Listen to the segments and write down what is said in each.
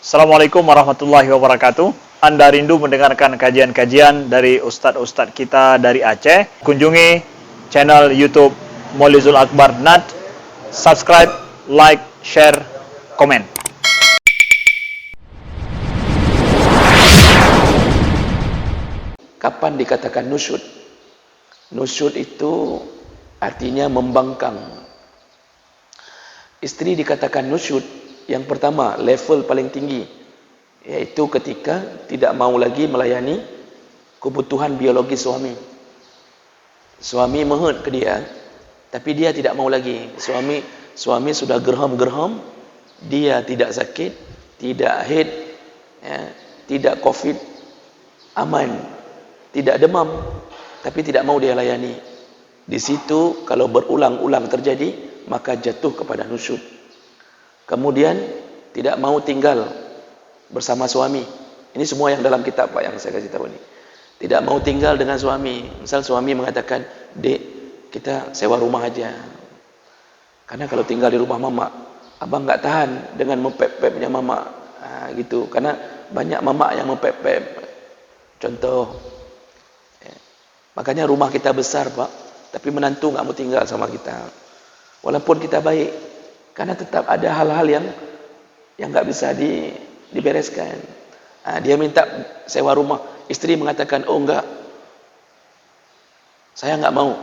Assalamualaikum warahmatullahi wabarakatuh. Anda rindu mendengarkan kajian-kajian dari ustadz-ustadz kita dari Aceh? Kunjungi channel YouTube Maulizul Akbar NAT. Subscribe, like, share, komen. Kapan dikatakan nusyud? Nusyud itu artinya membangkang. Istri dikatakan nusyud yang pertama, level paling tinggi, yaitu ketika tidak mau lagi melayani kebutuhan biologi suami. Suami mohon ke dia, tapi dia tidak mau lagi. Suami sudah gerham-gerham, dia tidak sakit, tidak haid, ya, tidak covid, aman, tidak demam, tapi tidak mau dia layani. Di situ kalau berulang-ulang terjadi, maka jatuh kepada nusyud. Kemudian tidak mau tinggal bersama suami. Ini semua yang dalam kitab Pak yang saya kasih tahu ini. Tidak mau tinggal dengan suami. Misal suami mengatakan, "Dek, kita sewa rumah aja. Karena kalau tinggal di rumah mama, abang nggak tahan dengan mempep-pepnya mama." Gitu. Karena banyak mama yang mempep-pep. Contoh, makanya rumah kita besar Pak, tapi menantu nggak mau tinggal sama kita. Walaupun kita baik, karena tetap ada hal-hal yang nggak bisa dibereskan. Dia minta sewa rumah, istri mengatakan, "Oh enggak, saya nggak mau.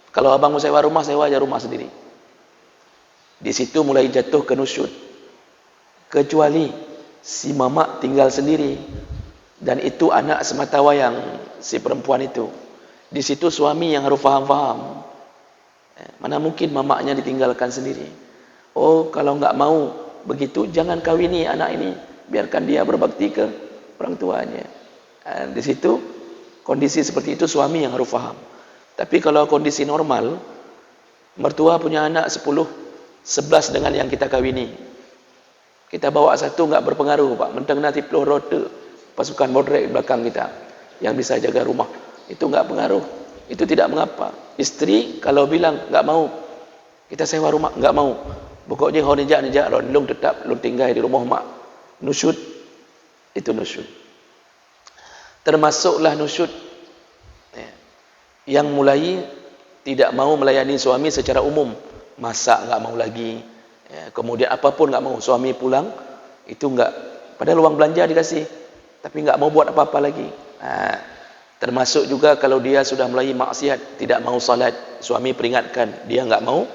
Kalau abang mau sewa rumah, sewa aja rumah sendiri." Di situ mulai jatuh ke nusyud. Kecuali si mama tinggal sendiri dan itu anak semata wayang si perempuan itu. Di situ suami yang harus faham-faham. Mana mungkin mamaknya ditinggalkan sendiri. Oh, kalau nggak mau begitu, jangan kawini anak ini. Biarkan dia berbakti ke orang tuanya. Di situ, kondisi seperti itu suami yang harus faham. Tapi kalau kondisi normal, mertua punya anak 10, 11 dengan yang kita kawini. Kita bawa satu nggak berpengaruh, Pak. Mentang nanti peluh roda, pasukan bodrek belakang kita yang bisa jaga rumah. Itu nggak pengaruh. Itu tidak mengapa. Istri kalau bilang nggak mau, kita sewa rumah, nggak mau. Pokoknya hon nijak lung tetap lung tinggal di rumah mak. Nusyud, itu nusyud. Termasuklah nusyud yang mulai tidak mau melayani suami secara umum. Masak nggak mau lagi. Kemudian apapun nggak mau. Suami pulang, itu nggak. Padahal uang belanja dikasih, tapi nggak mau buat apa-apa lagi. Termasuk juga kalau dia sudah mulai maksiat, tidak mau salat, suami peringatkan, dia nggak mau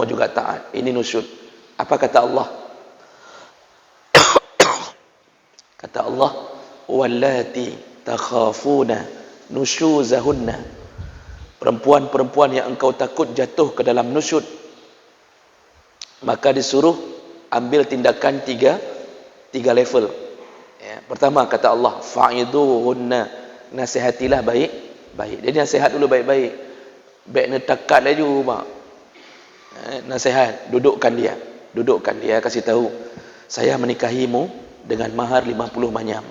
juga taat. Ini nusyud. Apa kata Allah? Kata Allah, "Wallati takhafuna nusyuzahunna." Perempuan-perempuan yang engkau takut jatuh ke dalam nusyud, maka disuruh ambil tindakan tiga level. Pertama kata Allah, "Fa'iduhunna." Nasihatilah baik-baik. Jadi nasihat dulu baik-baik. Baik netakat laju, Pak. Nasihat, dudukkan dia, kasih tahu, "Saya menikahimu dengan mahar 50 manyam.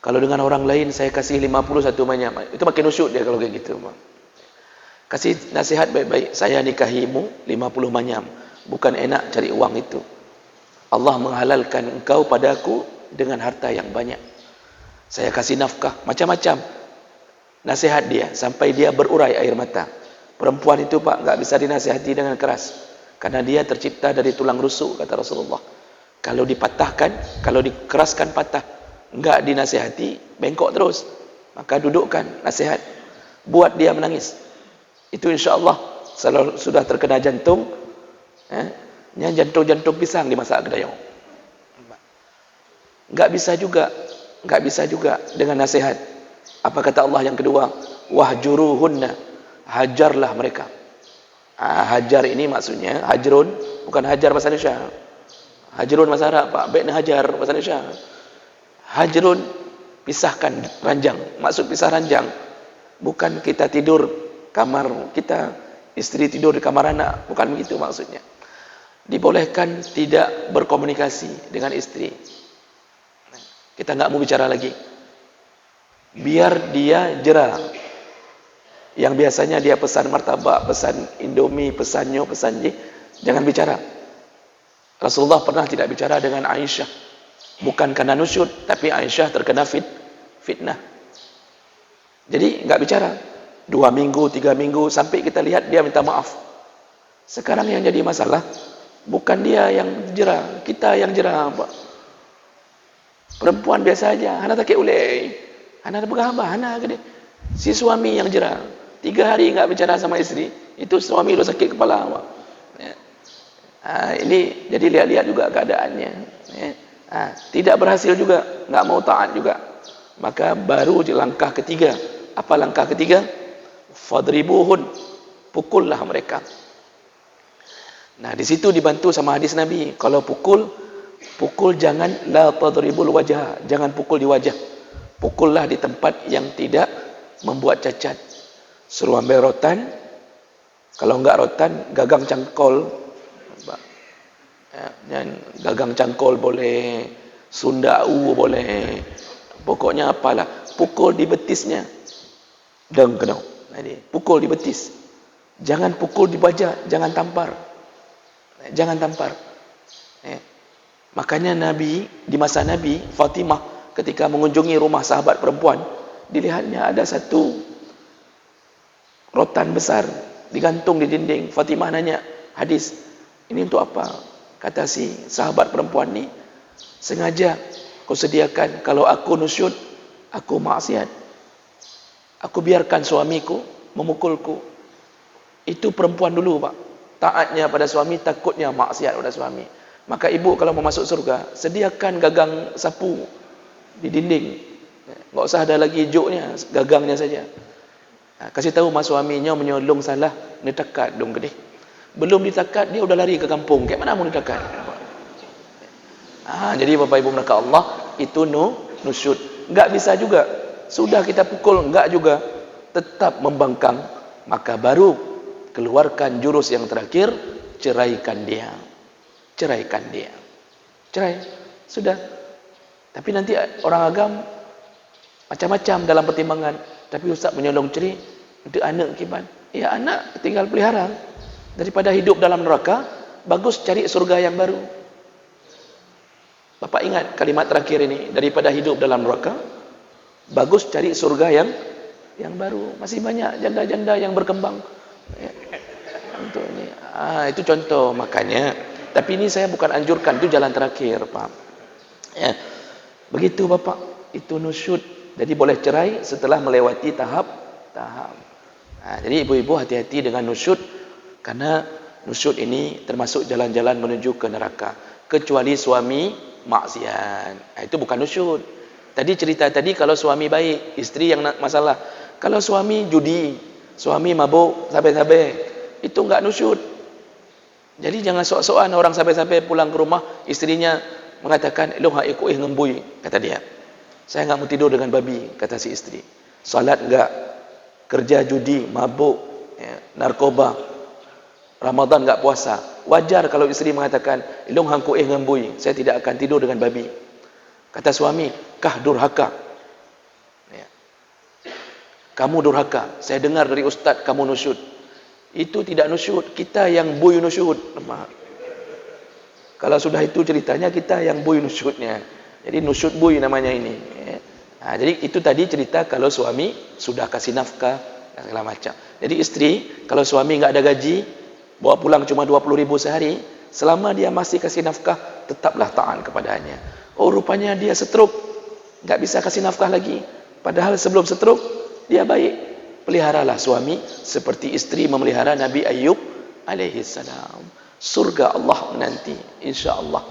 Kalau dengan orang lain saya kasih 51 manyam." Itu makin nusyud dia kalau kayak gitu, Pak. Kasih nasihat baik-baik, "Saya nikahimu 50 manyam. Bukan enak cari uang itu. Allah menghalalkan engkau padaku dengan harta yang banyak. Saya kasih nafkah." Macam-macam nasihat dia sampai dia berurai air mata. Perempuan itu Pak nggak bisa dinasihati dengan keras, karena dia tercipta dari tulang rusuk, kata Rasulullah. Kalau dipatahkan, kalau dikeraskan patah, nggak dinasihati, bengkok terus. Maka dudukkan nasihat, buat dia menangis. Itu insya Allah sudah terkena jantung, jantung pisang dimasak gedayung. Nggak bisa juga dengan nasihat. Apa kata Allah yang kedua? "Wahjuruhunna." Hajarlah mereka. Hajar ini maksudnya hajrun, bukan hajar bahasa Indonesia. Hajrun bahasa Arab, Pak. Baiknya hajar bahasa Indonesia. Hajrun, pisahkan ranjang. Maksud pisah ranjang, bukan kita tidur kamar kita, istri tidur di kamar anak, bukan begitu maksudnya. Dibolehkan tidak berkomunikasi dengan istri. Kita nggak mau bicara lagi. Biar dia jera. Yang biasanya dia pesan martabak, pesan indomie, pesan nyo, pesan je, jangan bicara. Rasulullah pernah tidak bicara dengan Aisyah. Bukan karena nusyud, tapi Aisyah terkena fitnah. Jadi enggak bicara. 2 minggu, 3 minggu, sampai kita lihat dia minta maaf. Sekarang yang jadi masalah, bukan dia yang jera, kita yang jera, Pak. Perempuan biasa aja, hana tak ulei. Hana bergabah, hana gede. Si suami yang jera. 3 hari enggak bicara sama istri, itu suami lu sakit kepala, Pak. Ya. Ini jadi lihat-lihat juga keadaannya. Ya. Tidak berhasil juga, enggak mau taat juga. Maka baru langkah ketiga. Apa langkah ketiga? Fadribuhun, pukullah mereka. Nah, di situ dibantu sama hadis Nabi. Kalau pukul jangan la tadribul wajah, jangan pukul di wajah. Pukullah di tempat yang tidak membuat cacat. Suruh ambil rotan. Kalau enggak rotan, gagang cangkol. Dan gagang cangkol boleh, sundau boleh. Pokoknya apalah, pukul di betisnya. Deng kenau. Pukul di betis. Jangan pukul di wajah, jangan tampar. Jangan tampar. Makanya Nabi, di masa Nabi, Fatimah ketika mengunjungi rumah sahabat perempuan, dilihatnya ada satu rotan besar digantung di dinding. Fatimah nanya, hadis, ini untuk apa? Kata si sahabat perempuan ni, sengaja kau sediakan kalau aku nusyud, aku maksiat. Aku biarkan suamiku memukulku. Itu perempuan dulu, Pak. Taatnya pada suami, takutnya maksiat pada suami. Maka ibu kalau mau masuk surga, sediakan gagang sapu di dinding. Enggak usah ada lagi joknya, gagangnya saja. Kasih tahu mas suaminya menyolong salah, ditakat dong gede. Belum ditakat, dia udah lari ke kampung. Kayak mana mau ditakat? Jadi Bapak Ibu menerka Allah, itu nusyud. Enggak bisa juga. Sudah kita pukul, enggak juga. Tetap membangkang. Maka baru keluarkan jurus yang terakhir, ceraikan dia. Ceraikan dia. Cerai. Sudah. Tapi nanti orang agam macam-macam dalam pertimbangan. Tapi Ustaz menyolong ceri untuk anak kiban. Ya anak tinggal pelihara. Daripada hidup dalam neraka, bagus cari surga yang baru. Bapak ingat kalimat terakhir ini, daripada hidup dalam neraka, bagus cari surga yang baru. Masih banyak janda-janda yang berkembang. Untuk ini. Itu contoh. Makanya, tapi ini saya bukan anjurkan, itu jalan terakhir, Pak. Ya. Begitu Bapak, itu nusyud. Jadi boleh cerai setelah melewati tahap. Jadi ibu-ibu hati-hati dengan nusyud, karena nusyud ini termasuk jalan-jalan menuju ke neraka. Kecuali suami maksiat. Itu bukan nusyud. Tadi cerita tadi kalau suami baik, istri yang masalah. Kalau suami judi, suami mabuk, sampai-sampai, itu enggak nusyud. Jadi jangan sok-sokan orang sampai-sampai pulang ke rumah, istrinya mengatakan, "Loh, aku ngembui," kata dia. "Saya enggak mau tidur dengan babi," kata si istri. Salat enggak, kerja judi, mabuk, narkoba, Ramadan enggak puasa. Wajar kalau istri mengatakan, "Loh, aku ngembui, saya tidak akan tidur dengan babi." Kata suami, "Kah durhaka?" "Kamu durhaka. Saya dengar dari ustaz kamu nusyud." Itu tidak nusyud, kita yang buy nusyud. Kalau sudah itu ceritanya, kita yang buy nusyudnya. Jadi nusyud buy namanya ini. Jadi itu tadi cerita kalau suami sudah kasih nafkah dan segala macam. Jadi istri, kalau suami enggak ada gaji, bawa pulang cuma 20.000 sehari, selama dia masih kasih nafkah, tetaplah taat kepadanya. Oh, rupanya dia stroke, enggak bisa kasih nafkah lagi. Padahal sebelum stroke dia baik. Peliharalah suami seperti istri memelihara Nabi Ayub alaihi salam. Surga Allah menanti, insya-Allah.